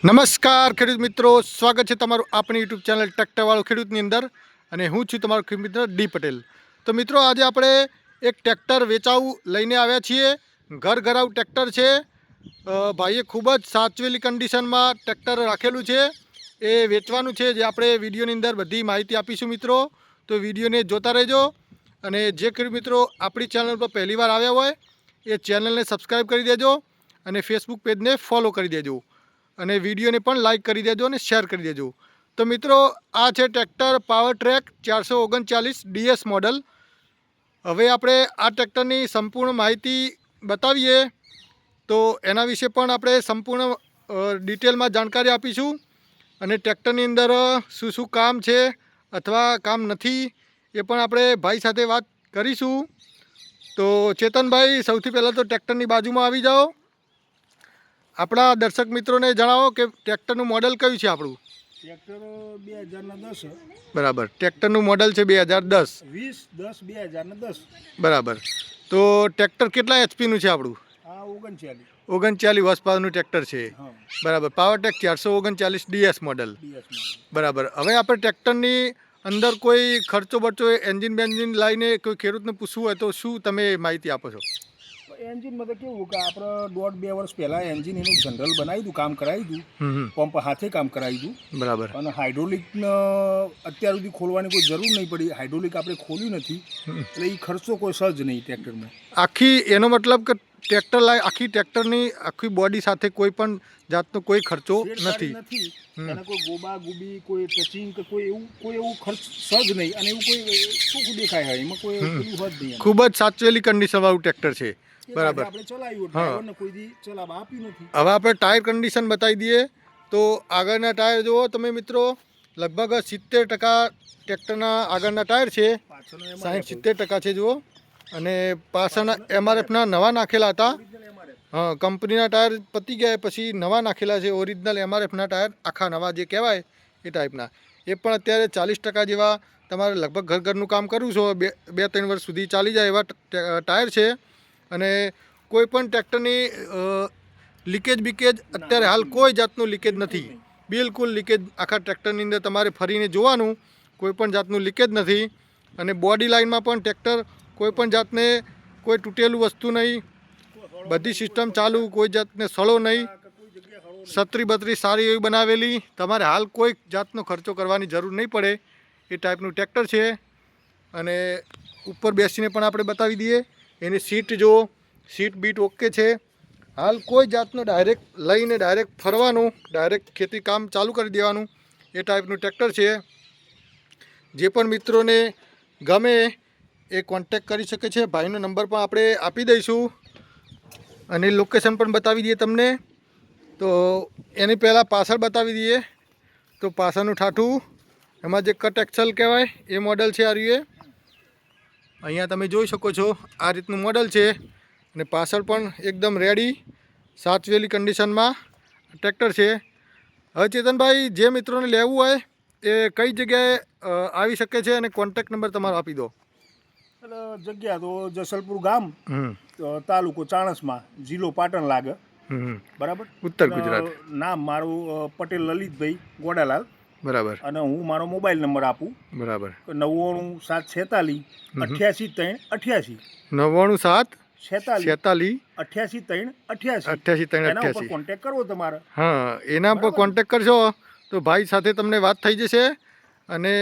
નમસ્કાર ખેડૂત મિત્રો, સ્વાગત છે તમારું આપણી યુટ્યુબ ચેનલ ટ્રેક્ટરવાળો ખેડૂતની અંદર અને હું છું તમારો ખેડૂત મિત્ર ડી પટેલ। તો મિત્રો આજે આપણે એક ટ્રેક્ટર વેચાવું લઈને આવ્યા છીએ। ઘર ઘરાવ ટ્રેક્ટર છે। ભાઈએ ખૂબ જ સાચવેલી કન્ડિશનમાં ટ્રેક્ટર રાખેલું છે, એ વેચવાનું છે, જે આપણે વિડીયોની અંદર બધી માહિતી આપીશું મિત્રો। તો વિડીયોને જોતા રહેજો અને જે ખેડૂત મિત્રો આપણી ચેનલ પર પહેલીવાર આવ્યા હોય એ ચેનલને સબસ્ક્રાઈબ કરી દેજો અને ફેસબુક પેજને ફોલો કરી દેજો અને વિડીયોને પણ લાઇક કરી દેજો અને શેર કરી દેજો। તો મિત્રો આ છે tractor power track 439 DS model. હવે આપણે આ ટ્રેક્ટરની સંપૂર્ણ માહિતી બતાવીએ તો એના વિશે પણ આપણે સંપૂર્ણ ડિટેલમાં જાણકારી આપીશું અને ટ્રેક્ટરની અંદર શું શું કામ છે અથવા કામ નથી એ પણ આપણે ભાઈ સાથે વાત કરીશું। તો ચેતનભાઈ, સૌથી પહેલાં તો ટ્રેક્ટરની બાજુમાં આવી જાઓ। આપણા દર્શક મિત્રોને જણાવો કે ટ્રેક્ટરનું મોડલ કયું છે આપણું? ટ્રેક્ટર 2010 બરાબર, ટ્રેક્ટરનું મોડલ છે 2010 2010 બરાબર। તો ટ્રેક્ટર કેટલા એચપીનું છે આપણું? આ 39 હોર્સ પાવરનું ટ્રેક્ટર છે બરાબર। પાવર ટ્રેક 439 DS મોડલ બરાબર। હવે આપણે ટ્રેક્ટરની અંદર કોઈ ખર્ચો બરચો એન્જિન બેન્જિન લાવીને કોઈ ખેડૂતને પૂછવું હોય તો શું તમે માહિતી આપો છો? એન્જિનમાં તો કેવું કે આપણે 1.5-2 વર્ષ પહેલાં એન્જિન એનું જનરલ બનાવી દઉં, કામ કરાવી દઉં, પંપ હાથે કામ કરાવી દઉં બરાબર। અને હાઇડ્રોલિકને અત્યાર સુધી ખોલવાની કોઈ જરૂર નહીં પડી, હાઇડ્રોલિક આપણે ખોલ્યું નથી એટલે એ ખર્ચો કોઈ સહજ નહીં ટ્રેક્ટરમાં। આખી એનો મતલબ કે ટ્રેક્ટર આખી ટ્રેક્ટરની આખી બોડી સાથે કોઈ પણ જાતનો કોઈ ખર્ચો નથી અને કોઈ ગોબા ગુબી કોઈ ટચિંગ કે કોઈ એવું ખર્ચ સહજ નહીં અને એવું કોઈ સુખ દેખાય હોય એમાં કોઈ પેલું જ નહીં। ખૂબ જ સાચવેલી કન્ડિશનવાળું ટ્રેક્ટર છે બરાબર। આપણે ચલાવ્યું ડ્રાઈવરને કોઈ દી ચલાવવા આપ્યું નથી। હવે આપણે ટાયર કન્ડિશન બતાવી દઈએ તો આગળના ટાયર જુઓ તમે મિત્રો, લગભગ 70% ટ્રેક્ટરના આગળના ટાયર છે, 60-70% છે જુઓ। અને પાછળના MRFના નવા નાખેલા હતા, કંપનીના ટાયર પતી ગયા પછી નવા નાખેલા છે, ઓરિજિનલ MRFના ટાયર આખા નવા જે કહેવાય એ ટાઈપના। એ પણ અત્યારે 40% જેવા તમારે લગભગ ઘરનું કામ કરવું છો 2-3 વર્ષ સુધી ચાલી જાય એવા ટાયર છે। અને કોઈ પણ ટ્રેક્ટરની લીકેજ બીકેજ અત્યારે હાલ કોઈ જાતનું લીકેજ નથી, બિલકુલ લીકેજ આખા ટ્રેક્ટરની અંદર તમારે ફરીને જોવાનું, કોઈ પણ જાતનું લીકેજ નથી। અને બોડી લાઇનમાં પણ ટ્રેક્ટર કોઈ પણ જાતને કોઈ તૂટેલું વસ્તુ નહીં, બધી સિસ્ટમ ચાલુ, કોઈ જાતને સળો નહીં, છત્રી બત્રી સારી એવી બનાવેલી, તમારે હાલ કોઈ જાતનો ખર્ચો કરવાની જરૂર નહીં પડે એ ટાઈપનું ટ્રેક્ટર છે। અને ઉપર બેસીને પણ આપણે બતાવી દઈએ, એની સીટ જુઓ, સીટ બીટ ઓકે છે, હાલ કોઈ જાતનો ડાયરેક્ટ લઈને ડાયરેક્ટ ફરવાનું, ડાયરેક્ટ ખેતી કામ ચાલુ કરી દેવાનું એ ટાઈપનું ટ્રેક્ટર છે। જે પણ મિત્રોને ગમે એ કોન્ટેક કરી શકે છે, ભાઈનો નંબર પણ આપણે આપી દઈશું અને લોકેશન પણ બતાવી દઈએ તમને। તો એની પહેલાં પાછળ બતાવી દઈએ તો પાછળનું ઠાઠું એમાં જે કટ એક્સલ કહેવાય એ મોડલ છે આ રહ્યું। અહીંયા તમે જોઈ શકો છો આ રીતનું મોડલ છે અને પાછળ પણ એકદમ રેડી સાચવેલી કન્ડિશનમાં ટ્રેક્ટર છે। હવે ચેતનભાઈ, જે મિત્રોને લેવું હોય એ કઈ જગ્યાએ આવી શકે છે અને કોન્ટેક્ટ નંબર તમારો આપી દો। એટલે જગ્યા તો જસલપુર ગામ, તાલુકો ચાણસ્મા, જિલ્લો પાટણ લાગે બરાબર, ઉત્તર ગુજરાત। નામ મારું પટેલ લલિતભાઈ ગોડાલાલ બરાબર। અને હું મારો મોબાઈલ નંબર આપું બરાબર, 99 746 88 88 કોન્ટેક્ટ કરવો તમારે। હા, એના પર કોન્ટેક્ટ કરશો તો ભાઈ સાથે તમને વાત થઈ જશે। અને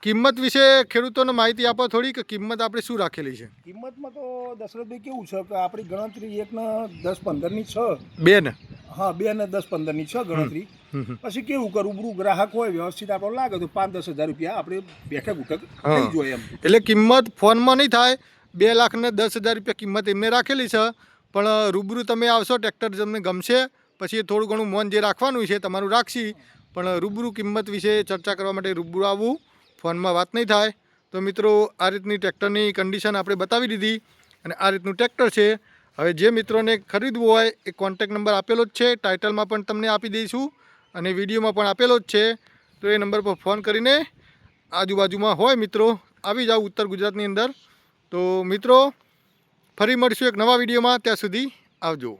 કિંમત વિશે ખેડૂતોને માહિતી આપો થોડી, કે કિંમત આપણે શું રાખેલી છે? કિંમતમાં તો દશરથભાઈ કેવું છે કે આપણી ગણતરી 1 ને 10-15 છે, 2 ને 2 ને 10-15 છે ગણતરી। પછી કેવું કરું, રૂબરૂ ગ્રાહક હોય વ્યવસ્થિત આપણને લાગે તો 5-10 હજાર રૂપિયા આપણે બેઠક ઉઠક થઈ જોઈએ એમ। એટલે કિંમત ફોનમાં નહીં થાય, 2,10,000 રૂપિયા કિંમત એમને રાખેલી છે, પણ રૂબરૂ તમે આવશો, ટ્રેક્ટર તમને ગમશે પછી થોડું ઘણું મોન જે રાખવાનું છે તમારું રાખશી, પણ રૂબરૂ કિંમત વિશે ચર્ચા કરવા માટે રૂબરૂ આવવું, ફોનમાં વાત નહીં થાય। તો મિત્રો આ રીતની ટ્રેક્ટરની કન્ડિશન આપણે બતાવી દીધી અને આ રીતનું ટ્રેક્ટર છે। હવે જે મિત્રોને ખરીદવું હોય એ કોન્ટેક્ટ નંબર આપેલો જ છે, ટાઇટલમાં પણ તમને આપી દઈશું અને વિડીયોમાં પણ આપેલો જ છે। તો એ નંબર પર ફોન કરીને આજુબાજુમાં હોય મિત્રો આવી જાઓ ઉત્તર ગુજરાતની અંદર। તો મિત્રો ફરી મળીશું એક નવા વિડીયોમાં, ત્યાં સુધી આવજો।